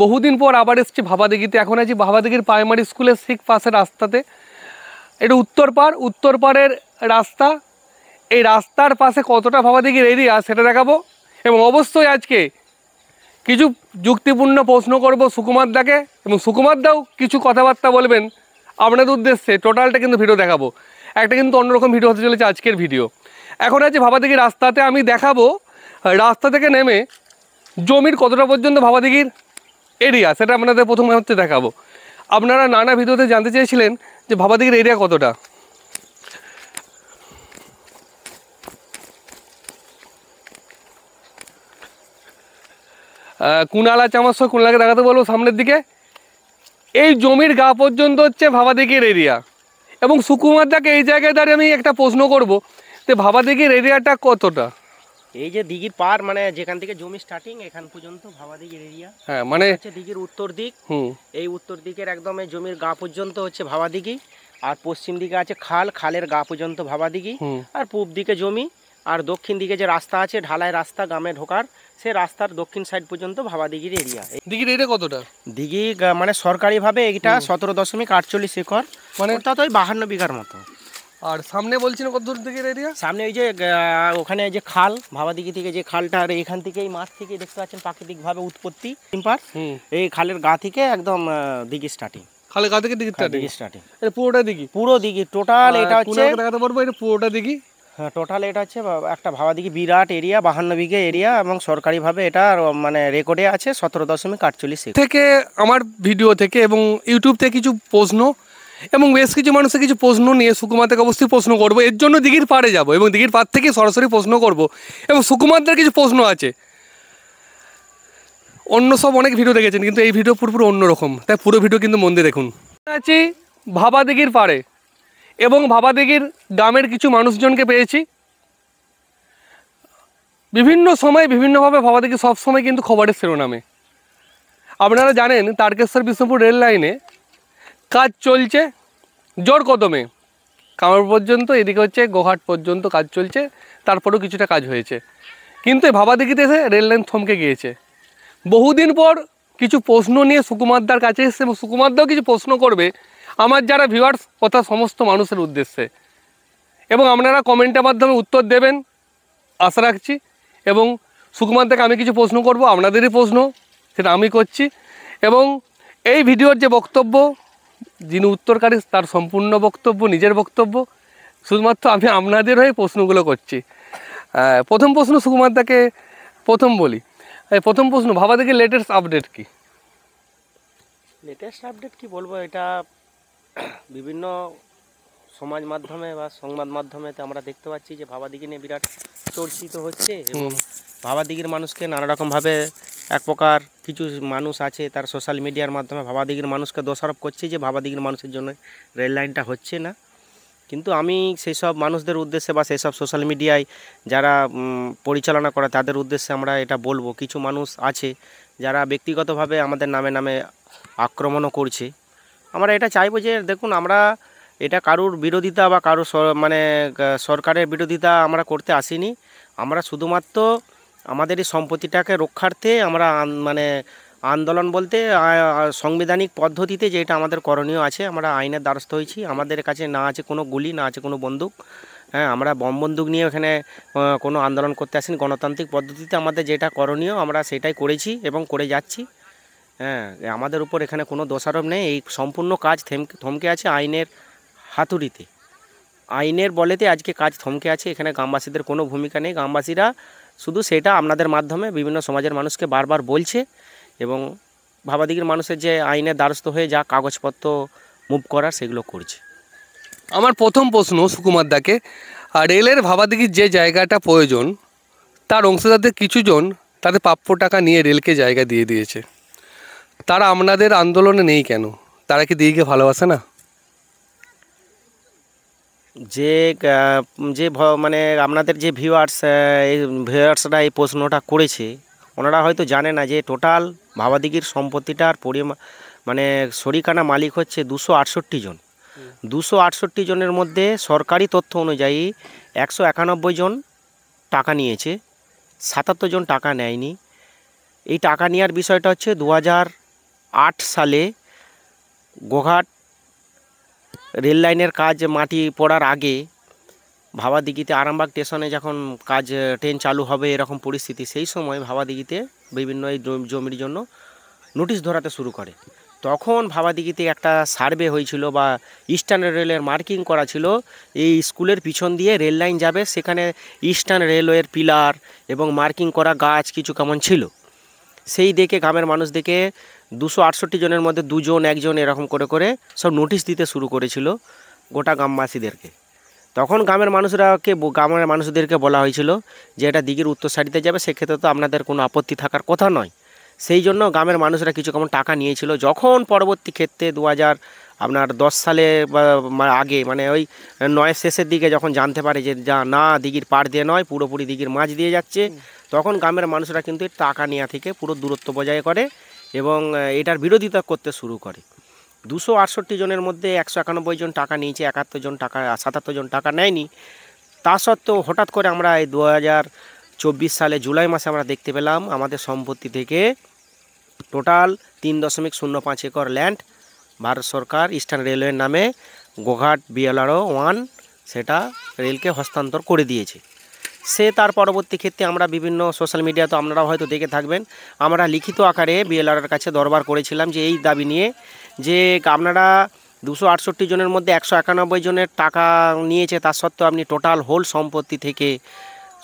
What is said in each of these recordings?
বহুদিন পর আবার এসেছি ভাবাদিঘিতে। এখন আছি ভাবাদিঘির প্রাইমারি স্কুলের ঠিক পাশে রাস্তাতে। এটা উত্তর পাড়ের রাস্তা। এই রাস্তার পাশে কতটা ভাবাদিঘির এরিয়া সেটা দেখাবো, এবং অবশ্যই আজকে কিছু যুক্তিপূর্ণ প্রশ্ন করব সুকুমার দাকে, এবং সুকুমার দাও কিছু কথাবার্তা বলবেন আপনাদের উদ্দেশ্যে। টোটালটা কিন্তু ভিডিও দেখাবো, একটা কিন্তু অন্যরকম ভিডিও হতে চলেছে আজকের ভিডিও। এখন আছে ভাবাদিঘির রাস্তাতে, আমি দেখাবো রাস্তা থেকে নেমে জমির কতটা পর্যন্ত ভাবাদিঘির এরিয়া, সেটা আপনাদের প্রথমে হচ্ছে দেখাবো। আপনারা নানা ভিডিওতে জানতে চেয়েছিলেন যে ভাবাদিঘির এরিয়া কতটা। কুণাল আছে আমার সঙ্গে, কুণালকে দেখাতে বলবো সামনের দিকে। এই জমির গা পর্যন্ত হচ্ছে ভাবাদিঘির এরিয়া, এবং সুকুমার দাকে এই জায়গায় দাঁড়িয়ে আমি একটা প্রশ্ন করব যে ভাবাদিঘির এরিয়াটা কতটা। এই যে দিঘির পার, মানে যেখান থেকে জমি স্টার্টিং এখান পর্যন্ত ভাবাদিঘির এরিয়া। হ্যাঁ, মানে হচ্ছে দিঘির উত্তর দিক। এই উত্তর দিকের একদম এই জমির গা পর্যন্ত হচ্ছে ভাবাদিঘি, আর পশ্চিম দিকে আছে খালের গা পর্যন্ত ভাবাদিঘি, আর পূব দিকে জমি, আর দক্ষিণ দিকে যে রাস্তা আছে ঢালাই রাস্তা গ্রামে ঢোকার, সে রাস্তার দক্ষিণ সাইড পর্যন্ত ভাবাদিঘির এরিয়া। দিঘির এরিয়া কতটা? দিঘি মানে সরকারিভাবে এটা 17.48 একর, মানে অর্থাৎ ওই 52 বিঘার মতো। আর সামনে বলছেন কত দূর দিকের এরিয়া? সামনে ওই যে ওখানে যে খাল, ভাবাদিঘি থেকে যে খালটা, আর এখান থেকে এই মাছ থেকে দেখতে পাচ্ছেন প্রাকৃতিকভাবে উৎপত্তি। এই খালের গা থেকে একদম দিঘি স্টার্টিং। খালের গা থেকে দিঘি স্টার্টিং। এটা পুরোটা দিঘি? পুরো দিঘি টোটাল। এটা হচ্ছে দেখাতে পারবো, এটা পুরোটা দিঘি। হ্যাঁ, টোটাল এটা হচ্ছে একটা ভাবাদিঘি বিরাট এরিয়া, 52 বিঘে এরিয়া, এবং সরকারিভাবে এটা মানে রেকর্ডে আছে 17.48 থেকে। আমার ভিডিও থেকে এবং ইউটিউব থেকে কিছু প্রশ্ন এবং বেশ কিছু মানুষের কিছু প্রশ্ন নিয়ে সুকুমার থেকে অবশ্যই প্রশ্ন করবো। এর জন্য দিঘির পাড়ে যাব এবং দিঘির পাড় থেকে সরাসরি প্রশ্ন করব, এবং সুকুমারদের কিছু প্রশ্ন আছে। অন্য সব অনেক ভিডিও দেখেছেন, কিন্তু এই ভিডিও পুরোপুরি অন্যরকম, তাই পুরো ভিডিও কিন্তু মন দিয়ে দেখুন। আছি ভাবাদিঘির পাড়ে, এবং ভাবাদিঘির গ্রামের কিছু মানুষজনকে পেয়েছি। বিভিন্ন সময় বিভিন্নভাবে ভাবাদিঘি সবসময় কিন্তু খবরের শিরোনামে। আপনারা জানেন তারকেশ্বর বিষ্ণুপুর রেল লাইনে কাজ চলছে জোর কদমে, কামার পর্যন্ত, এদিকে হচ্ছে গোঘাট পর্যন্ত কাজ চলছে। তারপরেও কিছুটা কাজ হয়েছে, কিন্তু এই ভাবাদিঘিতে এসে রেল লাইন থমকে গিয়েছে। বহুদিন পর কিছু প্রশ্ন নিয়ে সুকুমারদার কাছে এসেছে, এবং সুকুমারদাও কিছু প্রশ্ন করবে আমার যারা ভিউয়ার্স তথা সমস্ত মানুষের উদ্দেশ্যে, এবং আপনারা কমেন্টের মাধ্যমে উত্তর দেবেন আশা রাখছি। এবং সুকুমারদাকে আমি কিছু প্রশ্ন করব, আপনাদেরই প্রশ্ন, সেটা আমি করছি। এবং এই ভিডিওর যে বক্তব্য, যিনি উত্তরকারী তার সম্পূর্ণ বক্তব্য, নিজের বক্তব্য, শুধুমাত্র আমি আপনাদের হয়ে প্রশ্নগুলো করছি। প্রথম প্রশ্ন সুকুমারদাকে প্রথম বলি। প্রথম প্রশ্ন, ভাবাদিঘির লেটেস্ট আপডেট কি? লেটেস্ট আপডেট কি বলবো, এটা বিভিন্ন সমাজ মাধ্যমে বা সংবাদ মাধ্যমেতে আমরা দেখতে পাচ্ছি যে ভাবাদিঘি নিয়ে বিরাট চর্চিত হচ্ছে, এবং ভাবাদিঘির মানুষকে নানা রকমভাবে এক প্রকার কিছু মানুষ আছে তার সোশ্যাল মিডিয়ার মাধ্যমে ভাবাদিঘির মানুষকে দোষারোপ করছে যে ভাবাদিঘির মানুষের জন্য রেল লাইনটা হচ্ছে না। কিন্তু আমি সেই সব মানুষদের উদ্দেশ্যে বা সেই সব সোশ্যাল মিডিয়ায় যারা পরিচালনা করে তাদের উদ্দেশ্যে আমরা এটা বলবো, কিছু মানুষ আছে যারা ব্যক্তিগতভাবে আমাদের নামে আক্রমণও করছে। আমরা এটা চাইবো যে দেখুন, আমরা এটা কারুর বিরোধিতা বা কারুর মানে সরকারের বিরোধিতা আমরা করতে আসিনি। আমরা শুধুমাত্র আমাদের এই সম্পত্তিটাকে রক্ষার্থে আমরা মানে আন্দোলন বলতে সাংবিধানিক পদ্ধতিতে যেটা আমাদের করণীয় আছে, আমরা আইনের দ্বারস্থ হয়েছি। আমাদের কাছে না আছে কোনো গুলি, না আছে কোনো বন্দুক। হ্যাঁ, আমরা বন্দুক নিয়ে এখানে কোনো আন্দোলন করতে আসিনি। গণতান্ত্রিক পদ্ধতিতে আমাদের যেটা করণীয় আমরা সেটাই করেছি এবং করে যাচ্ছি। হ্যাঁ, আমাদের উপর এখানে কোনো দোষারোপ নেই। এই সম্পূর্ণ কাজ থমকে আছে আইনের হাতুড়িতে, আইনের বলেতে আজকে কাজ থমকে আছে। এখানে গ্রামবাসীদের কোনো ভূমিকা নেই। গ্রামবাসীরা শুধু সেটা আপনাদের মাধ্যমে বিভিন্ন সমাজের মানুষকে বারবার বলছে, এবং ভাবাদিঘির মানুষের যে আইনের দ্বারস্থ হয়ে যা কাগজপত্র মুভ করার সেগুলো করছে। আমার প্রথম প্রশ্ন সুকুমারদাকে, রেলের ভাবাদিঘির যে জায়গাটা প্রয়োজন তার অংশীদারদের কিছুজন তাদের প্রাপ্য টাকা নিয়ে রেলকে জায়গা দিয়ে দিয়েছে, তারা আপনাদের আন্দোলনে নেই কেন? তারা কি দিঘিকে ভালোবাসে না? যে মানে আপনাদের যে ভিউয়ার্সরা এই প্রশ্নটা করেছে, ওনারা হয়তো জানে না যে টোটাল ভাবাদিঘির সম্পত্তিটার মানে শরিকানা মালিক হচ্ছে 268 জন। 268 জনের মধ্যে সরকারি তথ্য অনুযায়ী 191 জন টাকা নিয়েছে, 77 জন টাকা নেয়নি। এই টাকা নেওয়ার বিষয়টা হচ্ছে 2008 সালে গোঘাট রেল লাইনের কাজ মাটি পড়ার আগে ভাবাদিঘিতে আরামবাগ স্টেশনে যখন কাজ ট্রেন চালু হবে এরকম পরিস্থিতি, সেই সময় ভাবাদিঘিতে বিভিন্ন এই জমির জন্য নোটিশ ধরাতে শুরু করে। তখন ভাবাদিঘিতে একটা সার্ভে হয়েছিল বা ইস্টার্ন রেলের মার্কিং করা ছিল, এই স্কুলের পিছন দিয়ে রেল লাইন যাবে, সেখানে ইস্টার্ন রেলওয়ের পিলার এবং মার্কিং করা গাছ কিছু কেমন ছিল। সেই দেখে গ্রামের মানুষ দেখে 268 জনের মধ্যে 2 জন 1 জন এরকম করে করে সব নোটিশ দিতে শুরু করেছিল গোটা গ্রামবাসীদেরকে। তখন গ্রামের মানুষদেরকে বলা হয়েছিল যে এটা দিঘির উত্তর সাইডে যাবে, সেক্ষেত্রে তো আপনাদের কোনো আপত্তি থাকার কথা নয়। সেই জন্য গ্রামের মানুষরা কিছু কেমন টাকা নিয়েছিল। যখন পরবর্তী ক্ষেত্রে 2010 সালে বা আগে মানে ওই 9 শেষের দিকে যখন জানতে পারে যে না দিঘির পাড় দিয়ে নয়, পুরোপুরি দিঘির মাঝ দিয়ে যাচ্ছে, তখন গ্রামের মানুষরা কিন্তু টাকা নেওয়া থেকে পুরো দূরত্ব বজায় করে এবং এটার বিরোধিতা করতে শুরু করে। 268 জনের মধ্যে 191 জন টাকা নিয়েছে, 77 জন টাকা নেয়নি। তা সত্ত্বেও হঠাৎ করে আমরা এই 2024 সালে জুলাই মাসে আমরা দেখতে পেলাম আমাদের সম্পত্তি থেকে টোটাল 3.05 একর ল্যান্ড ভারত সরকার ইস্টার্ন রেলওয়ের নামে গোঘাট BLRO 1 সেটা রেলকে হস্তান্তর করে দিয়েছে। সে তার পরবর্তী ক্ষেত্রে আমরা বিভিন্ন সোশ্যাল মিডিয়া তো আপনারাও হয়তো দেখে থাকবেন, আমরা লিখিত আকারে BLROর কাছে দরবার করেছিলাম যে এই দাবি নিয়ে যে আপনারা 268 জনের মধ্যে 191 জনের টাকা নিয়েছে, তার সত্ত্বেও আপনি টোটাল হোল সম্পত্তি থেকে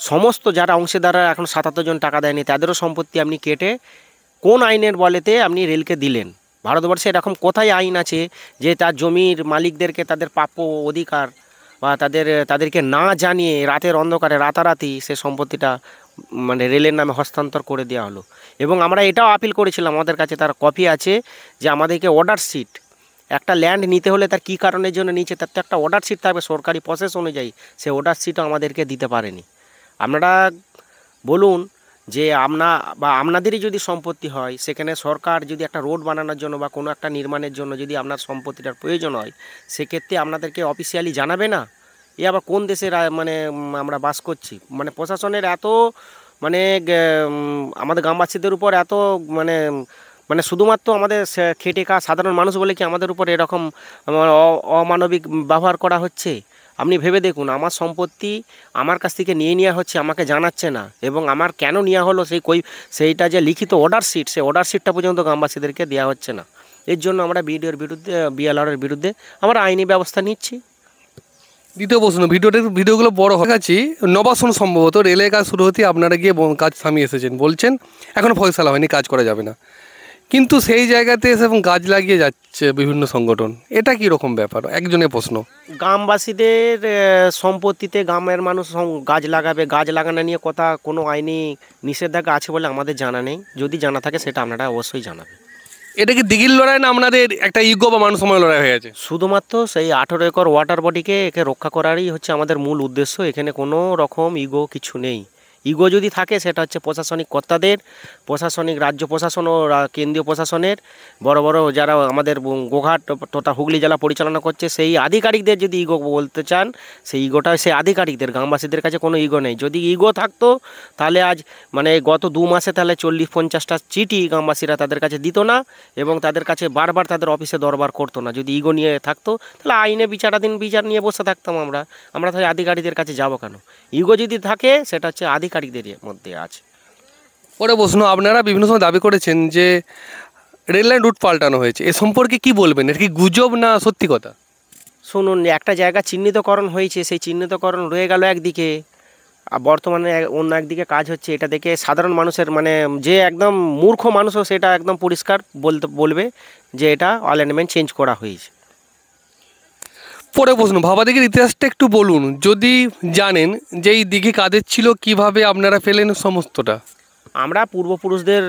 সমস্ত যারা অংশীদাররা এখন 77 জন টাকা দেয়নি তাদেরও সম্পত্তি আপনি কেটে কোন আইনের বলেতে আপনি রেলকে দিলেন? ভারতবর্ষে এরকম কোথায় আইন আছে যে তার জমির মালিকদেরকে তাদের প্রাপ্য অধিকার বা তাদেরকে না জানিয়ে রাতের অন্ধকারে রাতারাতি সে সম্পত্তিটা মানে রেলের নামে হস্তান্তর করে দেওয়া হলো? এবং আমরা এটাও আপিল করেছিলাম, আমাদের কাছে তার কপি আছে, যে আমাদেরকে অর্ডার শিট, একটা ল্যান্ড নিতে হলে তার কী কারণের জন্য নিচ্ছে তার তো একটা অর্ডার শিট থাকবে সরকারি প্রসেস অনুযায়ী, সে অর্ডার শিটও আমাদেরকে দিতে পারেনি। আপনারা বলুন যে আপনাদেরই যদি সম্পত্তি হয়, সেখানে সরকার যদি একটা রোড বানানোর জন্য বা কোনো একটা নির্মাণের জন্য যদি আপনার সম্পত্তিটার প্রয়োজন হয়, সেক্ষেত্রে আপনাদেরকে অফিসিয়ালি জানাবে না? এ আবার কোন দেশের মানে আমরা বাস করছি? মানে প্রশাসনের এত মানে আমাদের গ্রামবাসীদের উপর এত মানে মানে শুধুমাত্র আমাদের খেটে খাওয়া সাধারণ মানুষ বলে কি আমাদের উপর এরকম অমানবিক ব্যবহার করা হচ্ছে? আপনি ভেবে দেখুন, আমার সম্পত্তি আমার কাছ থেকে নিয়ে নেওয়া হচ্ছে, আমাকে জানাচ্ছে না, এবং আমার কেন নেওয়া হলো সেইটা যে লিখিত অর্ডার শিট, সেই অর্ডার শিটটা পর্যন্ত গ্রামবাসীদেরকে দেওয়া হচ্ছে না। এর জন্য আমরা BLROর বিরুদ্ধে আমরা আইনি ব্যবস্থা নিচ্ছি। দ্বিতীয় প্রশ্ন, ভিডিওগুলো বড় হয়ে গেছে, নবাসন সম্ভবত রেলের কাজ শুরু হতে আপনারা গিয়ে কাজ থামিয়ে এসেছেন, বলছেন এখনও ফয়সালা হয়নি, কাজ করা যাবে না, কিন্তু সেই জায়গাতে এসে এবং গাছ লাগিয়ে যাচ্ছে বিভিন্ন সংগঠন, এটা কী রকম ব্যাপার? একজনের প্রশ্ন। গ্রামবাসীদের সম্পত্তিতে গ্রামের মানুষ গাছ লাগাবে, গাছ লাগানো নিয়ে কোনো আইনি নিষেধাজ্ঞা আছে বলে আমাদের জানা নেই। যদি জানা থাকে সেটা আপনারা অবশ্যই জানাবেন। এটা কি দিঘির লড়াই না আপনাদের একটা ইগো বা মান সম্মান লড়াই হয়ে আছে? শুধুমাত্র সেই 18 একর ওয়াটার বডিকে একে রক্ষা করারই হচ্ছে আমাদের মূল উদ্দেশ্য। এখানে কোনো রকম ইগো কিছু নেই। ইগো যদি থাকে সেটা হচ্ছে প্রশাসনিক কর্তাদের, প্রশাসনিক রাজ্য প্রশাসন ও কেন্দ্রীয় প্রশাসনের, বড় বড় যারা আমাদের গোঘাট তথা হুগলি জেলা পরিচালনা করছে সেই আধিকারিকদের যদি ইগো বলতে চান, সেই ইগোটা সেই আধিকারিকদের, গ্রামবাসীদের কাছে কোনো ইগো নেই। যদি ইগো থাকতো তাহলে আজ মানে গত 2 মাসে তাহলে 40-50টা চিঠি গ্রামবাসীরা তাদের কাছে দিত না এবং তাদের কাছে বারবার তাদের অফিসে দরবার করতো না। যদি ইগো নিয়ে থাকতো তাহলে আইনে বিচারাধীন বিচার নিয়ে বসে থাকতাম আমরা তাহলে আধিকারিকদের কাছে যাবো কেন? ইগো যদি থাকে সেটা হচ্ছে আধিকারিকদের মধ্যে আছে। পরে প্রশ্ন, আপনারা বিভিন্ন সময় দাবি করেছেন যে রেললাইন রুট পাল্টানো হয়েছে, এ সম্পর্কে কি বলবেন? এটা কি গুজব না সত্যি কথা? শুনুন, একটা জায়গা চিহ্নিতকরণ হয়েছে, সেই চিহ্নিতকরণ রয়ে গেল একদিকে, আর বর্তমানে অন্য একদিকে কাজ হচ্ছে। এটা দেখে সাধারণ মানুষের মানে যে একদম মূর্খ মানুষও সেটা একদম পরিষ্কার বলবে যে এটা অ্যালাইনমেন্ট চেঞ্জ করা হয়েছে। পরে প্রশ্ন, ভাবাদিঘির ইতিহাসটা একটু বলুন, যদি জানেন যে এই দিঘি কাদের ছিল, কিভাবে আপনারা ফেলেন সমস্তটা। আমরা পূর্বপুরুষদের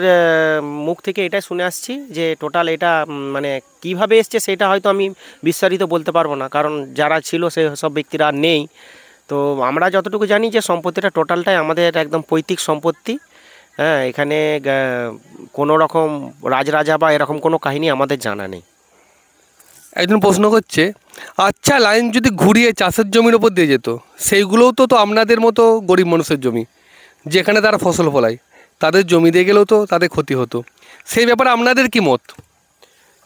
মুখ থেকে এটাই শুনে আসছি যে টোটাল এটা মানে কিভাবে এসছে সেটা হয়তো আমি বিস্তারিত বলতে পারবো না, কারণ যারা ছিল সে সব ব্যক্তিরা আর নেই। তো আমরা যতটুকু জানি যে সম্পত্তিটা টোটালটাই আমাদের একদম পৈতৃক সম্পত্তি। হ্যাঁ, এখানে কোনো রকম রাজরাজা বা এরকম কোনো কাহিনী আমাদের জানা নেই। একজন প্রশ্ন করছে, আচ্ছা লাইন যদি ঘুরিয়ে চাষের জমির ওপর দিয়ে যেত, সেইগুলোও তো আপনাদের মতো গরিব মানুষের জমি, যেখানে তারা ফসল ফলায়, তাদের জমি দিয়ে গেলেও তো তাদের ক্ষতি হতো, সেই ব্যাপারে আপনাদের কি মত?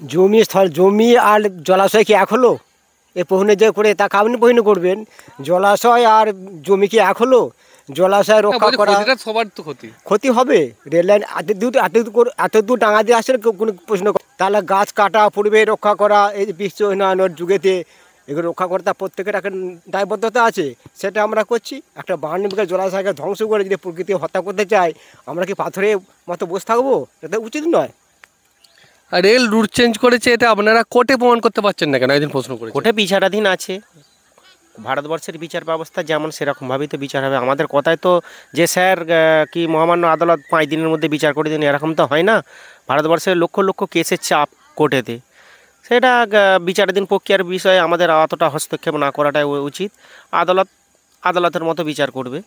জমি আর জলাশয় কি এক হলো? এ প্রশ্ন যে করে তাকে আপনি প্রশ্ন করবেন, জলাশয় আর জমি কি এক হলো? জলাশয় রক্ষা বলছি করা ক্ষতিটা সবার তো ক্ষতি। ক্ষতি হবে। রেল লাইন এত দূর ডাঙা দিয়ে আসলে কোনো প্রশ্ন তাহলে গাছ কাটা, পরিবেশ রক্ষা করা, এই যে বিশ্ব উন্নয়নের যুগেতে এগুলো রক্ষা করা তার প্রত্যেকের একটা দায়বদ্ধতা আছে, সেটা আমরা করছি। একটা বার্নিকা জলাশয়কে ধ্বংস করে যদি প্রকৃতি হত্যা করতে চাই, আমরা কি পাথরের মতো বসে থাকবো? এটা উচিত নয়। আর রেল রুট চেঞ্জ করেছে, এটা আপনারা কোর্টে প্রমাণ করতে পারছেন না কেন? একদিন প্রশ্ন করেছে। কোর্টে বিচারাধীন আছে। ভারতবর্ষের বিচার ব্যবস্থা যেমন সেরকমভাবেই তো বিচার হবে। আমাদের কথায় তো যে স্যার কি মহামান্য আদালত 5 দিনের মধ্যে বিচার করে দিন, এরকম তো হয় না। ভারতবর্ষের লক্ষ লক্ষ কেসের চাপ কোর্টেতে, সেটা বিচারাধীন প্রক্রিয়ার বিষয়ে আমাদের অতটা হস্তক্ষেপ না করাটাই উচিত। আদালতের মতো বিচার করবে,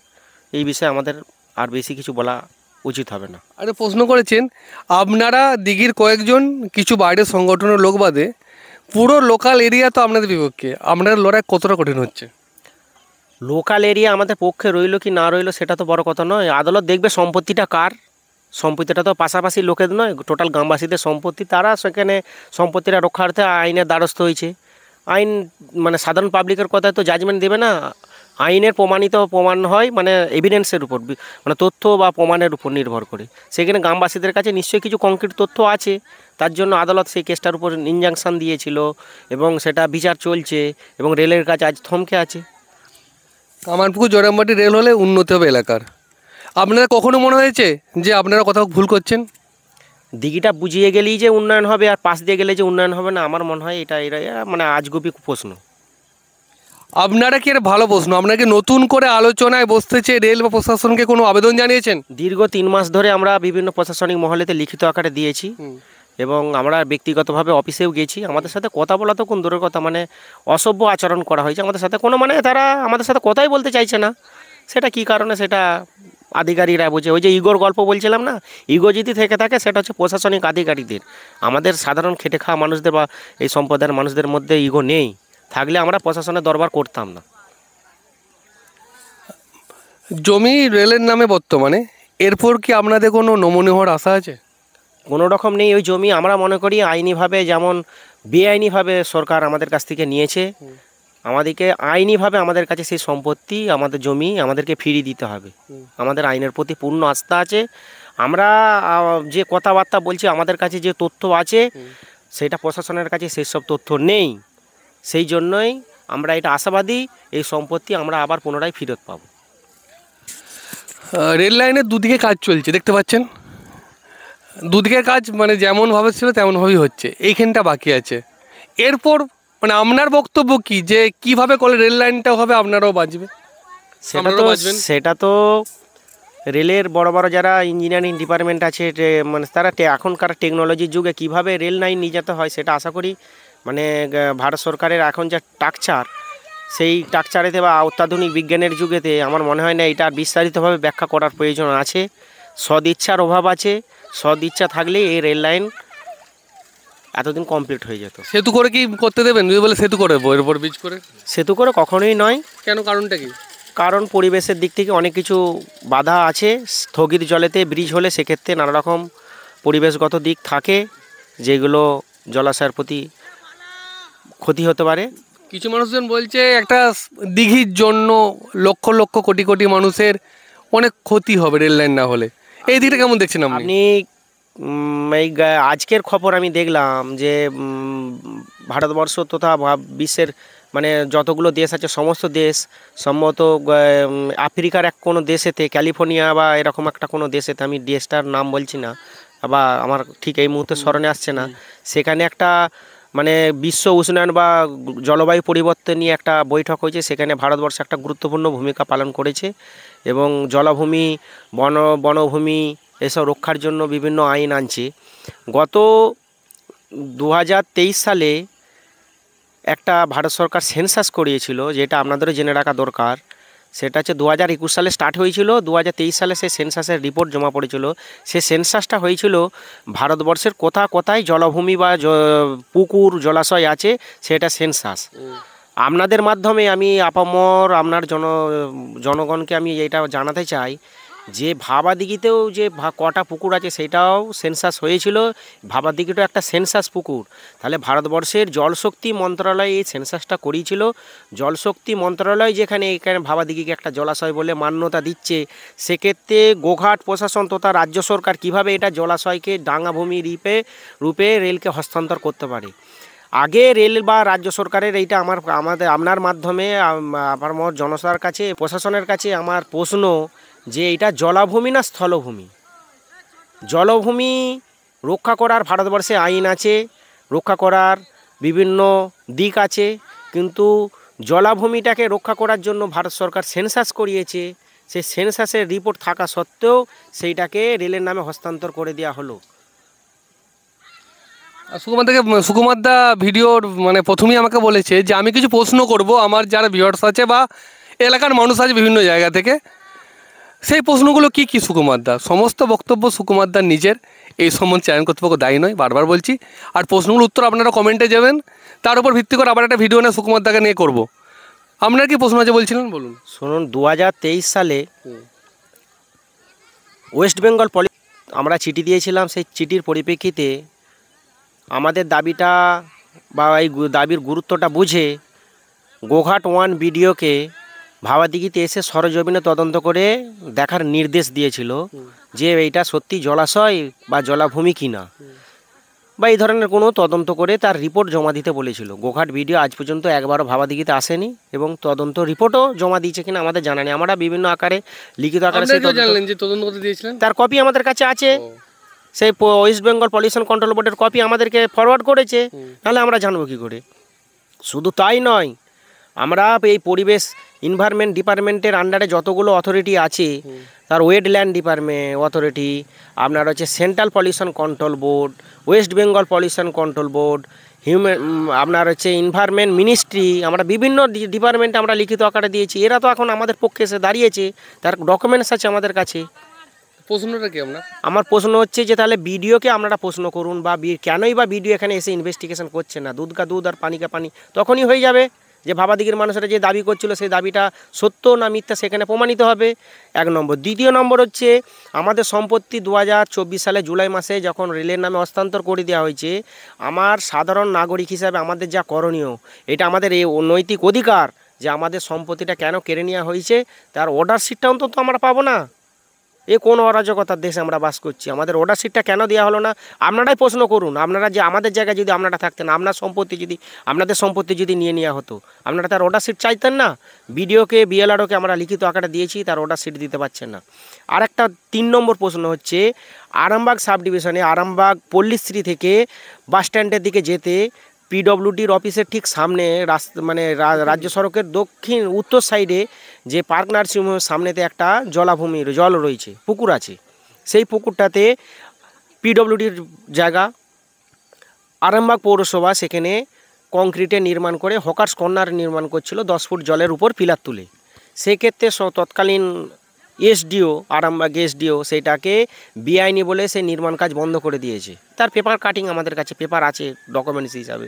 এই বিষয়ে আমাদের আর বেশি কিছু বলা উচিত হবে না। আরে প্রশ্ন করেছেন আপনারা দিঘির কয়েকজন কিছু বাইরের সংগঠনের লোক বাদে পুরো লোকাল এরিয়া তো আপনাদের বিপক্ষে, আপনার লড়াই কতটা কঠিন হচ্ছে? লোকাল এরিয়া আমাদের পক্ষে রইলো কি না রইলো সেটা তো বড় কথা নয়। আদালত দেখবে সম্পত্তিটা কার। সম্পত্তিটা তো পাশাপাশি লোকের নয়, টোটাল গ্রামবাসীদের সম্পত্তি। তারা সেখানে সম্পত্তিটা রক্ষার্থে আইনের দ্বারস্থ হয়েছে। আইন মানে সাধারণ পাবলিকের কথায় তো জাজমেন্ট দেবে না। আইনের প্রমাণ হয় মানে এভিডেন্সের উপর, মানে তথ্য বা প্রমাণের উপর নির্ভর করে। সেখানে গ্রামবাসীদের কাছে নিশ্চয়ই কিছু কংক্রিট তথ্য আছে, তার জন্য আদালত সেই কেসটার উপর ইনজাংশন দিয়েছিল এবং সেটা বিচার চলছে এবং রেলের কাছে আজ থমকে আছে। কামারপুকুর জয়রামবাটি রেল হলে উন্নতি হবে এলাকার। আপনারা কখনো মনে হয়েছে যে আপনারা কোথাও ভুল করছেন? দিঘিটা বুঝিয়ে গেলেই যে উন্নয়ন হবে আর পাশ দিয়ে গেলে যে উন্নয়ন হবে না, আমার মনে হয় এটা মানে আজগুবি প্রশ্ন। আপনারা কি এর ভালো প্রশ্ন, আপনাকে নতুন করে আলোচনায় বসতেছে রেল বা প্রশাসনকে কোনো আবেদন জানিয়েছেন? দীর্ঘ 3 মাস ধরে আমরা বিভিন্ন প্রশাসনিক মহলেতে লিখিত আকারে দিয়েছি এবং আমরা ব্যক্তিগতভাবে অফিসেও গেছি। আমাদের সাথে কথা বলা তো কোন দূরের কথা, মানে অসভ্য আচরণ করা হয়েছে আমাদের সাথে। কোনো মানে তারা আমাদের সাথে কথাই বলতে চাইছে না। সেটা কি কারণে সেটা আধিকারিকরা বোঝে। ওই যে ইগোর গল্প বলছিলাম না, ইগো যদি থেকে থাকে সেটা হচ্ছে প্রশাসনিক আধিকারিকদের। আমাদের সাধারণ খেটে খাওয়া মানুষদের বা এই সম্প্রদায়ের মানুষদের মধ্যে ইগো নেই। থাকলে আমরা প্রশাসনের দরবার করতাম না। জমি রেলের নামে বর্তমানে, এরপর কি আপনাদের কোনো নমনীয় হওয়ার আশা আছে? কোনো রকম নেই। ওই জমি আমরা মনে করি আইনিভাবে, যেমন বেআইনিভাবে সরকার আমাদের কাছ থেকে নিয়েছে, আমাদেরকে আইনিভাবে আমাদের কাছে সেই সম্পত্তি, আমাদের জমি আমাদেরকে ফিরিয়ে দিতে হবে। আমাদের আইনের প্রতি পূর্ণ আস্থা আছে। আমরা যে কথাবার্তা বলছি, আমাদের কাছে যে তথ্য আছে সেটা প্রশাসনের কাছে সেই সব তথ্য নেই। সেই জন্যই আমরা এটা আশাবাদী, এই সম্পত্তি আমরা আবার পুনরায় ফেরত পাবো। রেল লাইনের দুদিকে কাজ চলছে দেখতে পাচ্ছেন, দুদিকের কাজ মানে যেমনভাবে ছিল তেমনভাবেই হচ্ছে, এইখানটা বাকি আছে। এরপর মানে আপনার বক্তব্য কি, যে কিভাবে করলে রেল লাইনটাও হবে আপনারাও বাঁচবে? সেটা তো রেলের বড় বড় যারা ইঞ্জিনিয়ারিং ডিপার্টমেন্ট আছে, মানে তারা এখনকার টেকনোলজির যুগে কিভাবে রেল লাইন নিয়ে যেতে হয় সেটা আশা করি, মানে ভারত সরকারের এখন যা স্ট্রাকচার, সেই স্ট্রাকচারেতে বা অত্যাধুনিক বিজ্ঞানের যুগেতে আমার মনে হয় না এটা বিস্তারিতভাবে ব্যাখ্যা করার প্রয়োজন আছে। সদিচ্ছার অভাব আছে। সদিচ্ছা থাকলে এই রেল লাইন এতদিন কমপ্লিট হয়ে যেত। সেতু করে কি করতে দেবেন? যদি বলে সেতু করে দেবো, এরপর বীজ করে সেতু করে কখনোই নয়। কেন, কারণটা কি? কারণ পরিবেশের দিক থেকে অনেক কিছু বাধা আছে। স্থগিত জলেতে ব্রিজ হলে সেক্ষেত্রে নানা রকম পরিবেশগত দিক থাকে, যেগুলো জলাশয়ের প্রতি ক্ষতি হতে পারে। কিছু মানুষজন বলছে একটা দিঘির জন্য লক্ষ লক্ষ কোটি কোটি মানুষের অনেক ক্ষতি হবে রেল লাইন না হলে। এই দিকটা কেমন দেখছেন আপনি? এই আজকের খবর আমি দেখলাম যে ভারতবর্ষ তথা বিশ্বের মানে যতগুলো দেশ আছে সমস্ত দেশ সম্ভবত আফ্রিকার কোনো দেশেতে, ক্যালিফোর্নিয়া বা এরকম একটা কোনো দেশেতে, আমি দেশটার নাম বলছি না বা আমার ঠিক এই মুহূর্তে স্মরণে আসছে না, সেখানে একটা মানে বিশ্ব উষ্ণায়ন বা জলবায়ু পরিবর্তন নিয়ে একটা বৈঠক হয়েছে। সেখানে ভারতবর্ষ একটা গুরুত্বপূর্ণ ভূমিকা পালন করেছে এবং জলাভূমি, বনভূমি এসব রক্ষার জন্য বিভিন্ন আইন আনছে। গত 2023 সালে একটা ভারত সরকার সেন্সাস করিয়েছিল, যেটা আপনাদেরও জেনে রাখা দরকার। সেটা হচ্ছে 2021 সালে স্টার্ট হয়েছিল, 2023 সালে সেই সেন্সাসের রিপোর্ট জমা পড়েছিল। সেই সেন্সাসটা হয়েছিল ভারতবর্ষের কোথায় জলভূমি বা পুকুর জলাশয় আছে সেটা সেন্সাস। আপনাদের মাধ্যমে আমি আপামর আপনার জনগণকে আমি এটা জানাতে চাই যে ভাবাদিঘিতেও যে কটা পুকুর আছে সেটাও সেন্সাস হয়েছিল, ভাবাদিঘিটাও একটা সেন্সাস পুকুর। তাহলে ভারতবর্ষের জলশক্তি মন্ত্রণালয় এই সেন্সাসটা করিয়েছিল। জলশক্তি মন্ত্রণালয় যেখানে এখানে ভাবাদিঘিকে একটা জলাশয় বলে মান্যতা দিচ্ছে, সেক্ষেত্রে গোঘাট প্রশাসন তথা রাজ্য সরকার কিভাবে এটা জলাশয়কে ডাঙাভূমি রূপে রেলকে হস্তান্তর করতে পারে। আগে রেল বা রাজ্য সরকারের এইটা আপনার মাধ্যমে আমার জনতার কাছে, প্রশাসনের কাছে আমার প্রশ্ন যে এটা জলাভূমি না স্থলভূমি? জলভূমি রক্ষা করার ভারতবর্ষে আইন আছে, রক্ষা করার বিভিন্ন দিক আছে, কিন্তু জলাভূমিটাকে রক্ষা করার জন্য ভারত সরকার সেন্সাস করিয়েছে। সেই সেন্সাসের রিপোর্ট থাকা সত্ত্বেও সেইটাকে রেলের নামে হস্তান্তর করে দেওয়া হলো। সুকুমার দা ভিডিওর মানে প্রথমেই আমাকে বলেছে যে আমি কিছু প্রশ্ন করব আমার যারা ভিউয়ার্স আছে বা এলাকার মানুষ আছে বিভিন্ন জায়গা থেকে। সেই প্রশ্নগুলো কি কি সুকুমার দা? সমস্ত বক্তব্য সুকুমার দার নিজের, এই সম্বন্ধে চ্যানেল কর্তৃপক্ষ দায়ী নয়, বারবার বলছি। আর প্রশ্নগুলোর উত্তর আপনারা কমেন্টে যাবেন, তার উপর ভিত্তি করে আবার একটা ভিডিও নিয়ে সুকুমার দাকে নিয়ে করব। আপনার কি প্রশ্ন আছে বলছিলেন, বলুন। শুনুন, 2023 সালে ওয়েস্ট বেঙ্গল আমরা চিঠি দিয়েছিলাম। সেই চিঠির পরিপ্রেক্ষিতে আমাদের দাবিটা বা এই দাবির গুরুত্বটা বুঝে গোঘাট 1 বিডিওকে ভাবাদিঘিতে এসে সরজমিনে তদন্ত করে দেখার নির্দেশ দিয়েছিল যে এইটা সত্যি জলাশয় বা জলাভূমি কিনা, বা এই ধরনের কোনো তদন্ত করে তার রিপোর্ট জমা দিতে বলেছিল। গোঘাট বিডিও আজ পর্যন্ত একবারও ভাবাদিঘিতে আসেনি এবং তদন্ত রিপোর্টও জমা দিয়েছে কিনা আমাদের জানা নেই। আমরা বিভিন্ন আকারে লিখিত আকারে তার কপি আমাদের কাছে আছে। সেই ওয়েস্ট বেঙ্গল পলিউশন কন্ট্রোল বোর্ডের কপি আমাদেরকে ফরওয়ার্ড করেছে, নাহলে আমরা জানবো কী করে? শুধু তাই নয়, আমরা এই পরিবেশ এনভায়রনমেন্ট ডিপার্টমেন্টের আন্ডারে যতগুলো অথরিটি আছে, তার ওয়েটল্যান্ড ডিপার্টমেন্ট অথরিটি, আপনার হচ্ছে central pollution control board, West Bengal pollution control board, আপনার হচ্ছে এনভায়রনমেন্ট মিনিস্ট্রি, আমরা বিভিন্ন ডিপার্টমেন্টে আমরা লিখিত আকারে দিয়েছি। এরা তো এখন আমাদের পক্ষে এসে দাঁড়িয়েছে, তার ডকুমেন্টস আছে আমাদের কাছে। প্রশ্নটা কি আমার প্রশ্ন হচ্ছে যে তাহলে বিডিওকে আপনারা প্রশ্ন করুন, বা কেনই বা বিডিও এখানে এসে ইনভেস্টিগেশন করছে না? দুধ কা দুধ আর পানি কা পানি তখনই হয়ে যাবে যে ভাবাদিঘির মানুষেরা যে দাবি করছিল সেই দাবিটা সত্য না মিথ্যা সেখানে প্রমাণিত হবে, 1 নম্বর। দ্বিতীয় নম্বর হচ্ছে আমাদের সম্পত্তি 2024 সালে জুলাই মাসে যখন রেলের নামে হস্তান্তর করে দেওয়া হয়েছে, আমার সাধারণ নাগরিক হিসাবে আমাদের যা করণীয়, এটা আমাদের এই নৈতিক অধিকার যে আমাদের সম্পত্তিটা কেন কেড়ে নেওয়া হয়েছে তার অর্ডার শিটটা অন্তত আমরা পাবো না। এ কোন অরাজকতার দেশে আমরা বাস করছি? আমাদের অর্ডার শিটটা কেন দেওয়া হলো না? আপনারাই প্রশ্ন করুন। আপনারা যে আমাদের জায়গায় যদি আপনারা থাকতেন, আপনাদের সম্পত্তি যদি নিয়ে নেওয়া হতো, আপনারা তার অর্ডার শিট চাইতেন না? বিডিওকে বিএলআরওকে আমরা লিখিত আকারে দিয়েছি, তার অর্ডার শিট দিতে পারছেন না। আর একটা 3 নম্বর প্রশ্ন হচ্ছে, আরামবাগ সাব ডিভিশনে আরামবাগ পল্লীশ্রী থেকে বাস স্ট্যান্ডের দিকে যেতে পিডব্লিউডির অফিসের ঠিক সামনে মানে রাজ্য সড়কের উত্তর সাইডে যে পার্ক নার্সিংহোমের সামনেতে একটা জলাভূমির জল রয়েছে, পুকুর আছে। সেই পুকুরটাতে পিডব্লিউডির জায়গা, আরামবাগ পৌরসভা সেখানে কংক্রিটে নির্মাণ করে হকার্স কর্নার নির্মাণ করছিল 10 ফুট জলের উপর পিলার তুলে। সেক্ষেত্রে তৎকালীন এসডিও, আরামবাগ এসডিও সেটাকে বেআইনি বলে সে নির্মাণ কাজ বন্ধ করে দিয়েছে। তার পেপার কাটিং আমাদের কাছে পেপার আছে ডকুমেন্টস হিসাবে।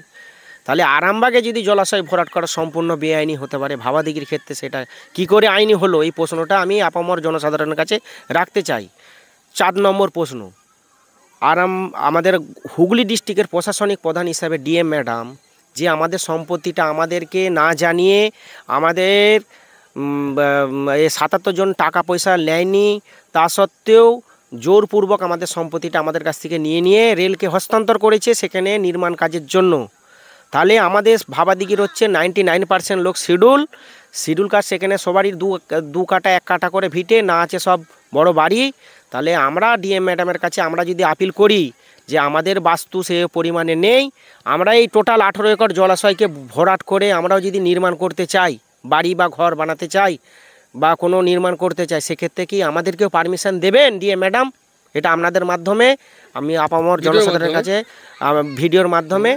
তাহলে আরামবাগে যদি জলাশয় ভরাট করা সম্পূর্ণ বেআইনি হতে পারে, ভাবাদিঘির ক্ষেত্রে সেটা কি করে আইনি হলো? এই প্রশ্নটা আমি আপামর জনসাধারণের কাছে রাখতে চাই। 4 নম্বর প্রশ্ন, আমাদের হুগলি ডিস্ট্রিক্টের প্রশাসনিক প্রধান হিসাবে ডিএম ম্যাডাম যে আমাদের সম্পত্তিটা আমাদেরকে না জানিয়ে আমাদের 77 জন টাকা পয়সা নেয়নি, তা সত্ত্বেও জোরপূর্বক আমাদের সম্পত্তিটা আমাদের কাছ থেকে নিয়ে রেলকে হস্তান্তর করেছে সেখানে নির্মাণ কাজের জন্য। তাহলে আমাদের ভাবাদিঘির হচ্ছে 99% লোক শিডিউল কাজ, সেখানে সবারই 2 কাটা 1 কাটা করে ভিটে না আছে সব বড় বাড়ি। তাহলে আমরা ডিএম ম্যাডামের কাছে আমরা যদি আপিল করি যে আমাদের বাস্তু সে পরিমাণে নেই, আমরা এই টোটাল 18 একর জলাশয়কে ভরাট করে আমরাও যদি নির্মাণ করতে চাই, বাড়ি বা ঘর বানাতে চাই বা কোনো নির্মাণ করতে চাই, সেক্ষেত্রে কি আমাদেরকেও পারমিশন দেবেন ডিএম ম্যাডাম? এটা আপনাদের মাধ্যমে আমি আপামর জনসাধারণের কাছে ভিডিওর মাধ্যমে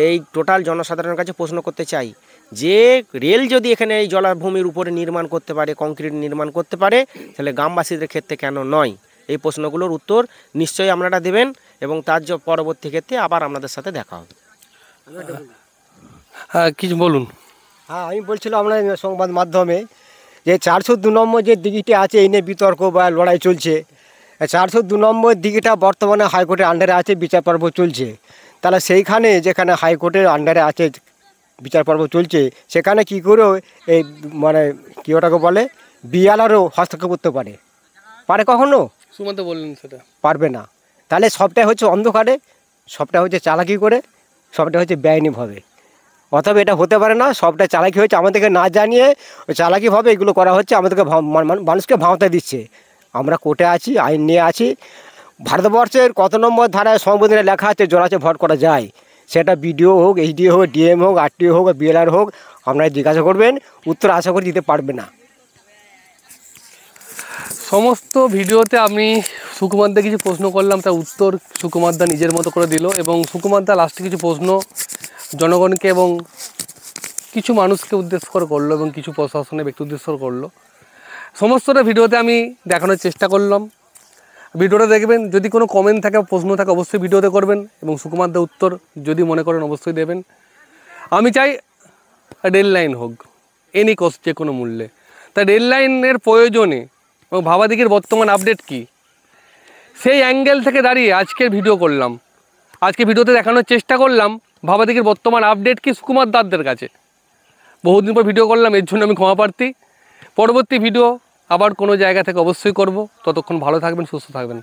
এই টোটাল জনসাধারণের কাছে প্রশ্ন করতে চাই যে রেল যদি এখানে এই জলাভূমির উপরে নির্মাণ করতে পারে, কংক্রিট নির্মাণ করতে পারে, তাহলে গ্রামবাসীদের ক্ষেত্রে কেন নয়? এই প্রশ্নগুলোর উত্তর নিশ্চয়ই আপনারা দেবেন এবং তার পরবর্তী ক্ষেত্রে আবার আপনাদের সাথে দেখা হবে। হ্যাঁ, কিছু বলুন। হ্যাঁ, আমি বলছিলাম আমরা সংবাদ মাধ্যমে যে 402 নম্বর যে দিঘিটি আছে এই নিয়ে বিতর্ক বা লড়াই চলছে। 402 নম্বর দিঘিটা বর্তমানে হাইকোর্টের আন্ডারে আছে, বিচার পর্ব চলছে। তাহলে সেইখানে যেখানে হাইকোর্টের আন্ডারে আছে, বিচার পর্ব চলছে, সেখানে কী করে এই মানে কী ওটাকে বলে বিএলআরও হস্তক্ষেপ করতে পারে কখনো? সুমন্ত বললেন সেটা পারবে না। তাহলে সবটাই হচ্ছে অন্ধকারে, সবটা হচ্ছে চালাকি করে, সবটা হচ্ছে বেআইনিভাবে। অথবা এটা হতে পারে না, সবটা চালাকি হচ্ছে আমাদেরকে না জানিয়ে, ওই চালাকিভাবে এগুলো করা হচ্ছে, আমাদেরকে মানুষকে ভাঁওতা দিচ্ছে। আমরা কোর্টে আছি, আইন নিয়ে আছি। ভারতবর্ষের কত নম্বর ধারায় সংবিধানে লেখা আছে জোড়াতে ভোট করা যায়? সেটা বিডিও হোক, এইচডিও হোক, ডিএম হোক, আরটিও হোক, বিএলআর হোক, আপনারা জিজ্ঞাসা করবেন, উত্তর আশা করি দিতে পারবে না। সমস্ত ভিডিওতে আমি সুকুমারদা কিছু প্রশ্ন করলাম, তার উত্তর সুকুমারদা নিজের মতো করে দিল, এবং সুকুমারদা লাস্টে কিছু প্রশ্ন জনগণকে এবং কিছু মানুষকে উদ্দেশ্য করে করলো এবং কিছু প্রশাসনের ব্যক্তি উদ্দেশ্য করে করলো। সমস্তটা ভিডিওতে আমি দেখানোর চেষ্টা করলাম। ভিডিওটা দেখবেন, যদি কোনো কমেন্ট থাকে, প্রশ্ন থাকে, অবশ্যই ভিডিওতে করবেন, এবং সুকুমারদা উত্তর যদি মনে করেন অবশ্যই দেবেন। আমি চাই রেল লাইন হোক, এনি কস্ট, যে কোনো মূল্যে। তাই রেল লাইনের প্রয়োজনে এবং ভাবাদিঘির বর্তমান আপডেট কী, সেই অ্যাঙ্গেল থেকে দাঁড়িয়ে আজকের ভিডিও করলাম। আজকে ভিডিওতে দেখানোর চেষ্টা করলাম ভাবাদিঘির বর্তমান আপডেট কি সুকুমার দাসদের কাছে। বহুদিন পর ভিডিও করলাম, এর জন্য আমি ক্ষমা প্রার্থী। পরবর্তী ভিডিও আবার কোনো জায়গা থেকে অবশ্যই করব। ততক্ষণ ভালো থাকবেন, সুস্থ থাকবেন।